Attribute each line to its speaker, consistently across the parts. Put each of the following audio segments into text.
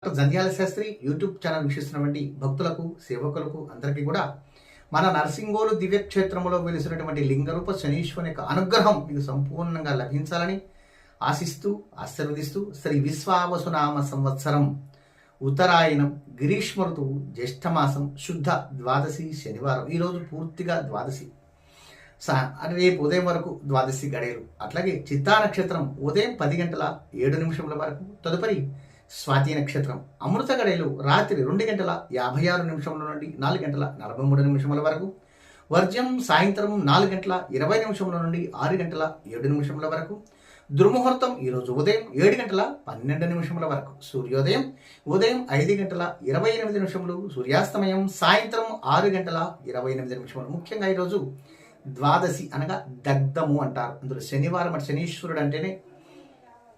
Speaker 1: Jandhyala Sastry YouTube channel వీక్షిస్తున్నటువంటి భక్తులకు సేవకులకు అందరికీ కూడా మన నర్సింగోలు దివ్యక్షేత్రంలో వెలిసినటువంటి లింగరూప శనీశ్వరుని యొక్క అనుగ్రహం మీకు సంపూర్ణంగా లభించాలని ఆశిస్తూ ఆశీర్వదిస్తూ శ్రీ విశ్వావసునామ సంవత్సరం ఉత్తరాయణం గ్రీష్మ ఋతువు జ్యేష్ఠమాసం శుద్ధ ద్వాదశి శనివారం. ఈరోజు పూర్తిగా ద్వాదశి, రేపు ఉదయం వరకు ద్వాదశి గడియలు. అట్లాగే చిత్తా నక్షత్రం ఉదయం 10 గంటల 7 నిమిషముల వరకు, తదుపరి స్వాతి నక్షత్రం అమృత గడియలు రాత్రి 2 గంటల 56 నిమిషముల నుండి 4 గంటల 43 నిమిషముల వరకు, వర్జ్యం సాయంత్రం 4 గంటల 20 నిమిషముల నుండి 6 గంటల 7 నిమిషముల వరకు, దుర్ముహూర్తం ఈరోజు ఉదయం 7 గంటల 12 నిమిషముల వరకు, సూర్యోదయం ఉదయం 5 గంటల 28 నిమిషములు, సూర్యాస్తమయం సాయంత్రం 6 గంటల 28 నిమిషములు. ముఖ్యంగా ఈరోజు ద్వాదశి అనగా దగ్ధము అంటారు. అందులో శనివారం అంటే శనీశ్వరుడు అంటేనే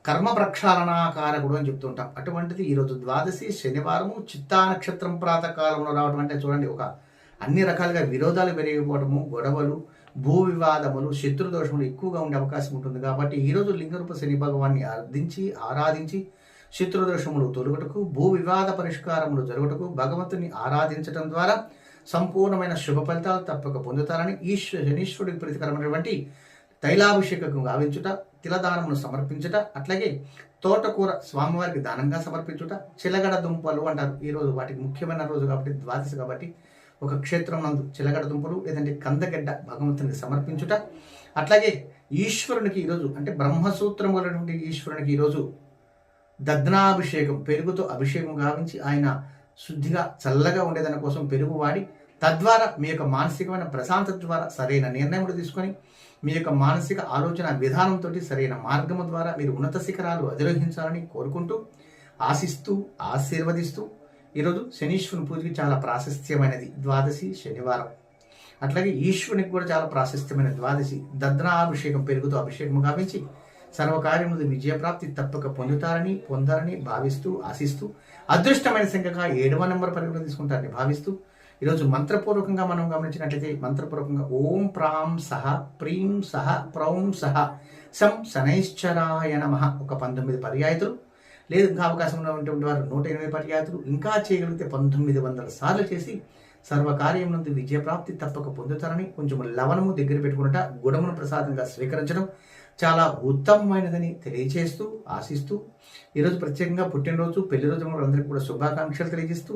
Speaker 1: కర్మ ప్రక్షాళనాకారకుడు అని చెప్తుంటాం. అటువంటిది ఈరోజు ద్వాదశి శనివారము చిత్తా నక్షత్రం ప్రాతకాలంలో రావడం అంటే చూడండి, ఒక అన్ని రకాలుగా విరోధాలు పెరిగిపోవడము, గొడవలు, భూ వివాదములు, శత్రుదోషములు ఎక్కువగా ఉండే అవకాశం ఉంటుంది. కాబట్టి ఈరోజు లింగరూప శని భగవాన్ని ఆరాధించి శత్రుదోషములు తొలగుటకు, భూ వివాద పరిష్కారములు జరుగుటకు భగవంతుని ఆరాధించడం ద్వారా సంపూర్ణమైన శుభ ఫలితాలు తప్పక పొందుతారని శనీశ్వరుడికి ప్రీతికరమైనటువంటి తైలాభిషేకం గావించుట, తిలదానమును సమర్పించుట, అట్లాగే తోటకూర స్వామివారికి దానంగా సమర్పించుట, చిలగడ దుంపలు అంటారు. ఈరోజు వాటికి ముఖ్యమైన రోజు కాబట్టి ద్వాదశి కాబట్టి ఒక క్షేత్రం నందు చిలగడ దుంపలు లేదంటే కందగడ్డ భగవంతునికి సమర్పించుట, అట్లాగే ఈశ్వరునికి ఈరోజు అంటే బ్రహ్మసూత్రం ఉన్నటువంటి ఈశ్వరునికి ఈరోజు దద్నాభిషేకం, పెరుగుతో అభిషేకం గావించి ఆయన శుద్ధిగా చల్లగా ఉండేదాని కోసం పెరుగు వాడి, తద్వారా మీ యొక్క మానసికమైన ప్రశాంతత ద్వారా సరైన నిర్ణయం తీసుకొని మీ యొక్క మానసిక ఆలోచన విధానంతో సరైన మార్గము ద్వారా మీరు ఉన్నత శిఖరాలు అధిరోహించాలని కోరుకుంటూ ఆశిస్తూ ఆశీర్వదిస్తూ ఈరోజు శనీశ్వరుని పూజకి చాలా ప్రాశస్త్యమైనది ద్వాదశి శనివారం. అట్లాగే ఈశ్వరునికి కూడా చాలా ప్రాశస్త్యమైన ద్వాదశి. దద్నాభిషేకం, పెరుగుతో అభిషేకం గావించి సర్వకార్యములు విజయప్రాప్తి తప్పక పొందాలని భావిస్తూ ఆశిస్తూ అదృష్టమైన సంఖ్యగా 7వ నెంబర్ పరిగణ తీసుకుంటారని భావిస్తూ ఈరోజు మంత్రపూర్వకంగా మనం గమనించినట్లయితే మంత్రపూర్వకంగా ఓం ప్రాం సహ ప్రీం సహ ప్రౌం సహ శం శనైశ్చరాయ నమః ఒక 19 పర్యాయతులు, లేదు ఇంకా అవకాశం ఉన్నటువంటి వారు 108 పర్యాయతులు, ఇంకా చేయగలిగితే 1900 సార్లు చేసి సర్వకార్యం నుండి విజయప్రాప్తి తప్పక పొందుతారని, కొంచెం లవణము దగ్గర పెట్టుకున్నట గుణమును ప్రసాదంగా స్వీకరించడం చాలా ఉత్తమమైనదని తెలియజేస్తూ ఆశిస్తూ ఈరోజు ప్రత్యేకంగా పుట్టినరోజు పెళ్లి రోజు అందరికీ కూడా శుభాకాంక్షలు తెలియజేస్తూ